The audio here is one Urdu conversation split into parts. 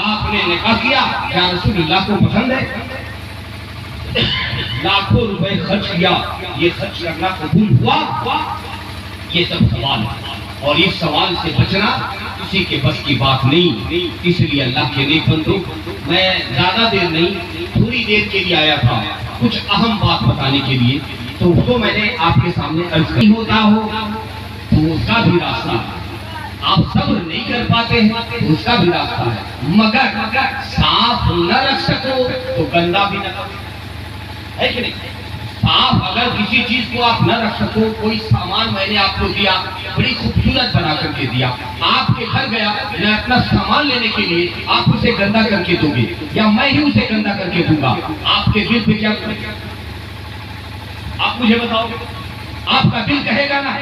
آپ نے نکاح کیا، کیا رسول اللہ کو پسند ہے؟ لاکھوں روپے خرچ کیا، یہ خرچ کرنا قبول ہوا؟ یہ سب سوال ہے، اور اس سوال سے بچنا کسی کے بس کی بات نہیں۔ اس لیے اللہ کے نیک بندو، میں زیادہ دیر نہیں، تھوڑی دیر کے لیے آیا تھا کچھ اہم بات بتانے کے لیے، تو وہ میں نے آپ کے سامنے عرض کی ہوتا ہو تو اس کا بھی راستہ ہے، آپ صبر نہیں کر پاتے ہیں تو اس کا بھی راستہ ہے، مگر صاف نہ رکھ سکو تو گندا بھی نہ کرو، ہے کہ نہیں؟ صاف اگر کسی چیز کو آپ نہ رکھ سکو، کوئی سامان میں نے آپ کو دیا، بڑی خوبصورت بنا کر کے دیا، آپ کے گھر گیا میں اپنا سامان لینے کے لیے، آپ اسے گندا کر کے دو گے یا میں ہی اسے گندا کر کے دوں گا، آپ کے دل پہ کیا کرے گا؟ آپ مجھے بتاؤ گے؟ آپ کا دل کہے گا نا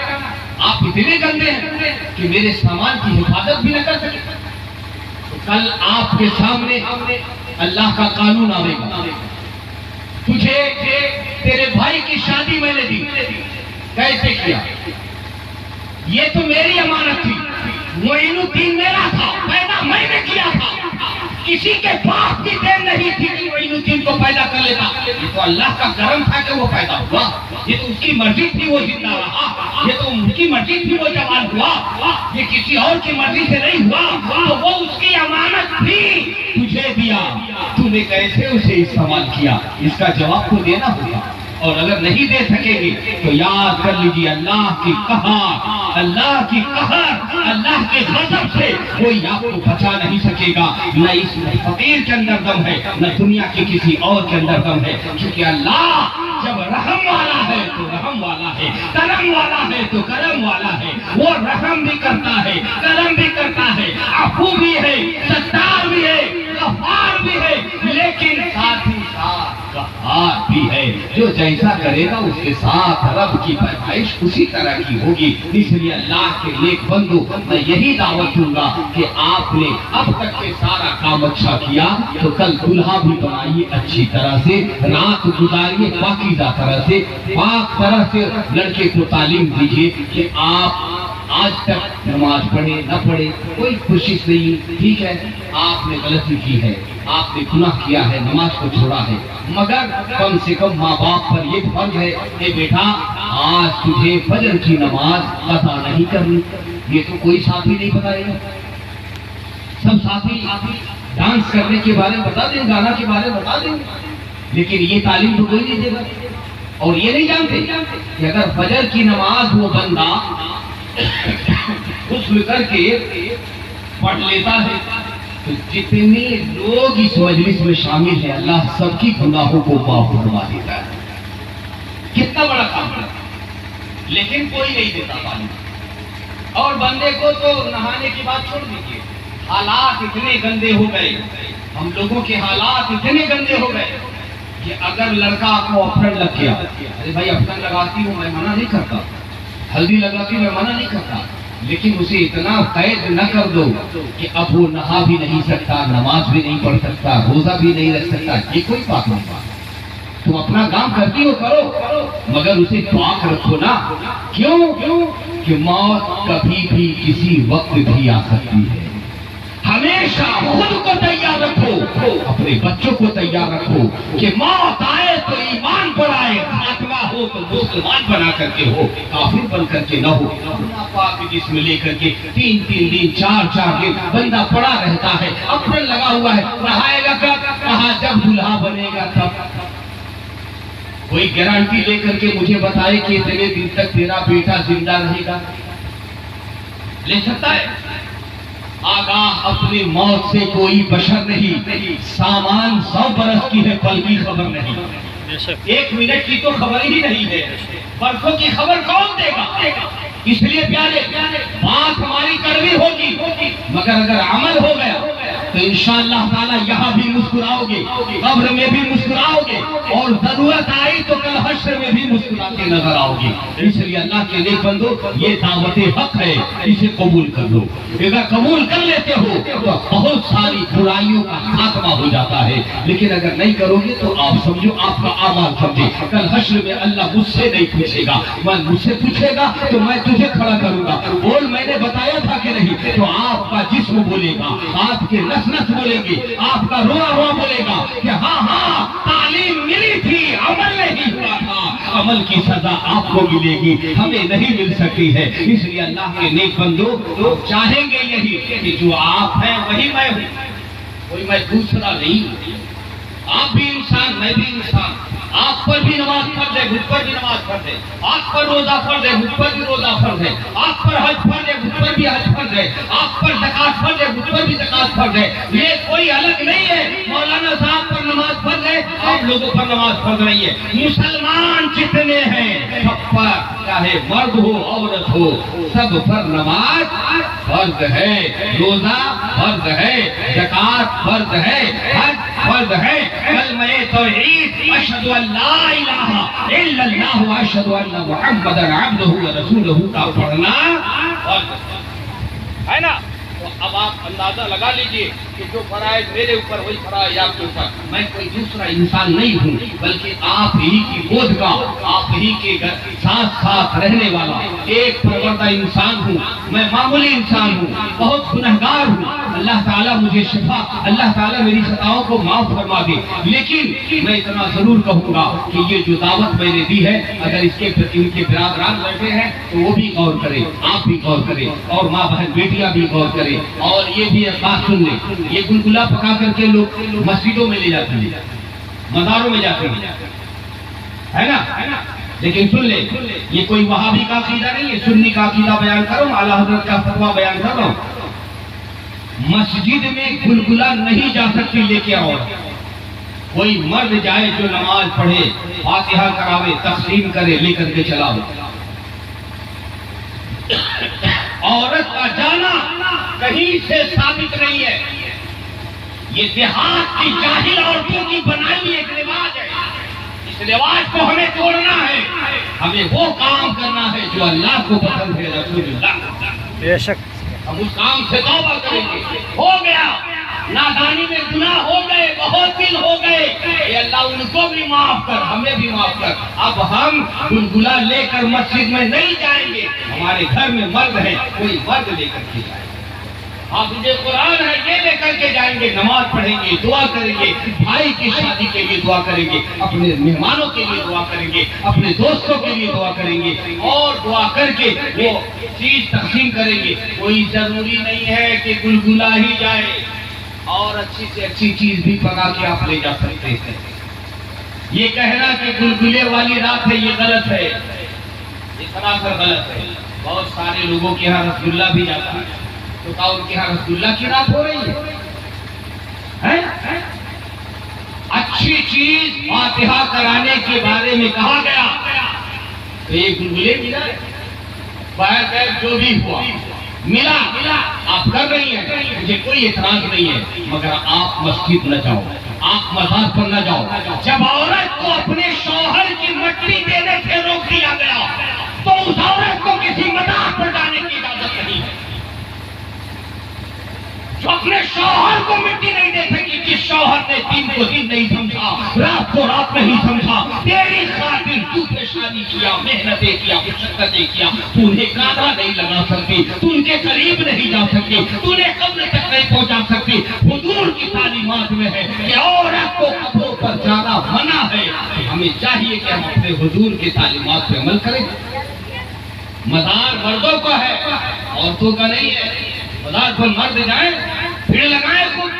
آپ اتنے گندے ہیں کہ میرے سامان کی حفاظت بھی نہ کر سکے؟ تو کل آپ کے سامنے اللہ کا قانون آئے گا، تجھے تیرے بھائی کی شادی میں نے دی، کیسے کیا؟ یہ تو میری امانت تھی، معین الدین میرا تھا، پیدا میں نے کیا تھا، کسی کے پاس بھی دیر نہیں تھی کہ معین الدین کو پیدا کر لیتا، یہ تو اللہ کا کرم تھا کہ وہ پیدا ہوا، یہ تو اس کی مرضی تھی وہ زندہ رہا، یہ تو اس کی مرضی تھی وہ جوان ہوا، یہ کسی اور کی مرضی سے نہیں ہوا، تو وہ اس کی امانت تھی، تجھے دیا، تو نے کیسے اسے استعمال کیا؟ اس کا جواب کو دینا ہوگا، اور اگر نہیں دے سکیں گے تو یاد کر لیجیے اللہ کی قہر، اللہ کی قہر، اللہ کے غضب سے کوئی آپ کو بچا نہیں سکے گا، نہ اس فقیر کے اندر دم ہے، نہ دنیا کے کسی اور کے اندر دم ہے، کیونکہ اللہ جب رحم والا ہے تو رحم والا ہے، کرم والا ہے تو کرم والا ہے، وہ رحم بھی کرتا ہے، کرم بھی کرتا ہے، عفو بھی ہے، ستار بھی ہے، غفار بھی ہے، لیکن ساتھ ہی ساتھ قہار بھی ہے، جو جیسا کرے گا اس کے ساتھ رب کی پیدائش اسی طرح کی ہوگی۔ اس لیے اللہ کے نیک بندو، میں یہی دعوت دوں گا کہ آپ نے اب تک کے سارا کام اچھا کیا تو کل دلہا بھی بنائیے اچھی طرح سے، رات گزاریے پاکیزہ طرح سے، پاک طرح سے لڑکے کو تعلیم دیجیے کہ آپ آج تک نماز پڑھے نہ پڑھے کوئی کوشش نہیں، ٹھیک ہے آپ نے غلطی کی ہے، آپ نے گناہ کیا ہے، نماز کو چھوڑا ہے، مگر کم سے کم ماں باپ پر یہ فرض ہے کہ بیٹا آج تجھے فجر کی نماز قضا نہیں کرنی۔ یہ تو کوئی ساتھی نہیں بتائے گا، سب ساتھی ڈانس کرنے کے بارے میں بتا دیں، گانا کے بارے میں بتا دیں، لیکن یہ تعلیم تو کوئی نہیں دے گا، اور یہ نہیں جانتے کہ اگر فجر کی نماز وہ بندہ غسل کر کے پڑھ لیتا ہے تو جتنے لوگ اس مجلس میں شامل ہیں اللہ سب کی گناہوں کو معاف فرما دیتا ہے۔ کتنا بڑا کام ہے، لیکن کوئی نہیں دیتا پانی، اور بندے کو تو نہانے کی بات چھوڑ دیجیے، حالات اتنے گندے ہو گئے، ہم لوگوں کے حالات اتنے گندے ہو گئے کہ اگر لڑکا کو افرن لگ گیا، ارے بھائی افرن لگاتی ہوں میں منع نہیں کرتا، ہلدی لگاتی ہوں میں منع نہیں کرتا، لیکن اسے اتنا قید نہ کر دو کہ اب وہ نہا بھی نہیں سکتا، نماز بھی نہیں پڑھ سکتا، روزہ بھی نہیں رکھ سکتا، یہ کوئی بات نہیں۔ تم اپنا کام کرتی ہو کرو، مگر اسے پاک رکھو نا، کیوں کہ موت کبھی بھی کسی وقت بھی آ سکتی ہے۔ ہمیشہ خود کو تیار رکھو، اپنے بچوں کو تیار رکھو کہ موت آئے تو ایمان پر آئے، خاتمہ ہو تو مسلمان بنا کر کے ہو، کافر بن کر کے نہ ہو۔ پاک جسم لے کر کے 3 دن 4 دن بندہ پڑا رہتا ہے، افرن لگا ہوا ہے، نہائے گا کب؟ کہاں جب دلہا بنے گا تب۔ کوئی گارنٹی لے کر کے مجھے بتائے کہ اتنے دن تک تیرا بیٹا زندہ رہے گا؟ لے سکتا ہے؟ آگاہ اپنی موت سے کوئی بشر نہیں، سامان 100 برس کی ہے، پل کی خبر نہیں، 1 منٹ کی تو خبر ہی نہیں ہے، برسوں کی خبر کون دے گا؟ اس لیے پیارے بات ہماری کڑوی ہوگی، مگر اگر عمل ہو گیا تو انشاءاللہ تعالیٰ یہاں بھی مسکراؤ گے، قبر میں بھی مسکراؤ گے، اور ضرورت آئی تو کل حشر میں بھی مسکراتے نظر آؤ گے۔ اس لیے اللہ کے نیک بندو، یہ دعوت حق ہے، اسے قبول کر لو۔ اگر قبول کر لیتے ہو تو بہت ساری برائیوں کا خاتمہ ہو جاتا ہے، لیکن اگر نہیں کرو گے تو آپ سمجھو آپ کا اعمال سمجھے، کل حشر میں اللہ مجھ سے نہیں پوچھے گا، مجھ سے پوچھے گا تو میں تجھے کھڑا کروں گا، بول میں نے بتایا تھا کہ نہیں، تو آپ کا جسم بولے گا، آپ کے نفس نس نس بولیں گے، آپ کا روا روا بولے گا کہ ہاں ہاں تعلیم ملی تھی، عمل نہیں ہوا تھا، عمل کی سزا آپ کو ملے گی، ہمیں نہیں مل سکتی ہے۔ اس لیے اللہ کے نیک بندو چاہیں گے یہی کہ جو آپ ہیں وہی میں ہوں، کوئی میں دوسرا نہیں ہوں۔ آپ بھی انسان، میں بھی انسان، آپ پر بھی نماز فرض ہے، مجھ پر بھی نماز فرض ہے، آپ پر روزہ فرض ہے، مجھ پر بھی روزہ فرض ہے، آپ پر حج فرض ہے، مجھ پر بھی حج فرض ہے، آپ پر زکات فرض ہے، مجھ پر بھی زکات فرض ہے۔ یہ کوئی الگ نہیں ہے، مولانا صاحب پر نماز فرض ہے، آپ لوگوں پر نماز فرض نہیں ہے۔ مسلمان جتنے ہیں سب پر، چاہے مرد ہو عورت ہو، سب پر نماز فرض ہے، روزہ فرض ہے، زکات فرض ہے، حج فرض ہے، کلمہ توحید اشہد ان لا الہ الا اللہ و اشہد ان محمدا عبدہ و رسولہ کا پڑھنا فرض ہے نا۔ تو اب آپ اندازہ لگا لیجئے کہ جو فرائض میرے اوپر وہی فرائض آپ کے اوپر، میں کوئی دوسرا انسان نہیں ہوں، بلکہ آپ ہی کی گود کا، آپ ہی کے گھر ساتھ ساتھ رہنے والا ایک پروردہ انسان ہوں۔ میں معمولی انسان ہوں، بہت گنہگار ہوں، اللہ تعالیٰ مجھے شفا، اللہ تعالیٰ میری خطاؤں کو معاف فرما دے۔ لیکن میں اتنا ضرور کہوں گا کہ یہ جو دعوت میں نے دی ہے، اگر اس کے ان کے برادران بیٹھے ہیں تو وہ بھی غور کریں، آپ بھی غور کریں، اور ماں بہن بیٹیاں بھی غور کریں، اور یہ بھی ایک بات سن لیں، یہ گلگلا پکا کر کے لوگ مسجدوں میں لے جاتے ہیں، مزاروں میں جاتے ہیں، ہے نا؟ لیکن سن لیں، یہ کوئی وہابی کا عقیدہ نہیں ہے، سنی کا عقیدہ بیان کرو، اعلیٰ حضرت کا فتویٰ بیان کر رہا ہوں۔ مسجد میں گلگلا نہیں جا سکتی لے کے آؤ، کوئی مرد جائے جو نماز پڑھے، فاتحہ کراوے، تقسیم کرے، لے کر کے چلاؤ۔ عورت کا جانا کہیں سے ثابت نہیں ہے، یہ دیہات کی جاہل عورتوں کی بنائی ہوئی ایک رواج ہے، اس رواج کو ہمیں توڑنا ہے، ہمیں وہ کام کرنا ہے جو اللہ کو پسند ہے، رسول اللہ۔ بے شک ہم اس کام سے توبہ کریں گے، ہو گیا نادانی میں گناہ ہو گئے، بہت دن ہو گئے، اے اللہ ان کو بھی معاف کر، ہمیں بھی معاف کر۔ اب ہم گلگلا لے کر مسجد میں نہیں جائیں گے، ہمارے گھر میں مرد ہے، کوئی مرد لے کر کے جائے، حافظ قرآن ہے یہ لے کر کے جائیں گے، نماز پڑھیں گے، دعا کریں گے، بھائی کی شادی کے لیے دعا کریں گے، اپنے مہمانوں کے لیے دعا کریں گے، اپنے دوستوں کے لیے دعا کریں گے، اور دعا کر کے وہ چیز تقسیم کریں گے۔ کوئی ضروری نہیں ہے کہ گلگلا ہی جائے، اور اچھی سے اچھی چیز بھی پکا کے آپ لے جا سکتے ہیں۔ یہ کہنا کہ گلگلے والی رات ہے، یہ غلط ہے، یہ سراسر غلط ہے۔ بہت سارے لوگوں کے یہاں رس گلہ بھی جاتا ہے، تو کہا ان کے یہاں رس گلہ کی رات ہو رہی ہے؟ اچھی چیز فاتحہ کرانے کے بارے میں کہا گیا، تو یہ گلگلے ملا، باہر جو بھی ہوا ملا، آپ کر رہی ہیں، مجھے کوئی اعتراض نہیں ہے، مگر آپ مسجد نہ جاؤ، آپ مزار پر نہ جاؤ۔ جب عورت کو اپنے شوہر کی مٹی دینے سے روک دیا گیا تو اس عورت کو کسی مزار پر جانے کی اجازت نہیں ہے۔ جو اپنے شوہر کو مٹی نہیں دے سکی، جس شوہر نے دن کو دن نہیں سمجھا، رات کو رات نہیں سمجھا، تیری خاطر تو پریشانی کیا، محنتیں کیا، مشقتیں کیا، تو انہیں کاندھا نہیں لگا سکتی، تو ان کے قریب نہیں جا سکتی، تو انہیں قبر تک نہیں پہنچا سکتی۔ حضور کی تعلیمات میں ہے کہ عورت کو قبروں پر جانا منع ہے۔ ہمیں چاہیے کہ ہم اپنے حضور کی تعلیمات پہ عمل کریں۔ مزار مردوں کا ہے، عورتوں کا نہیں ہے۔ مزار پر مرد جائیں، بھیڑ لگائیں خود،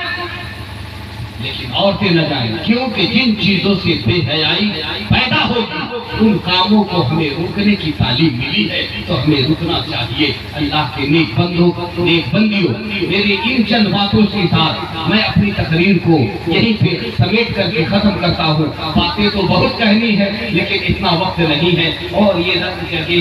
لیکن عورتیں نہ جائیں، کیونکہ جن چیزوں سے بے حیائی پیدا ہوگی ان کاموں کو ہمیں روکنے کی تعلیم ملی ہے، تو ہمیں رکنا چاہیے۔ اللہ کے نیک بندوں، نیک بندیوں، میری ان چند باتوں کے ساتھ میں اپنی تقریر کو یہیں پہ سمیٹ کر کے ختم کرتا ہوں۔ باتیں تو بہت کہنی ہے لیکن اتنا وقت نہیں ہے، اور یہ رد کر کے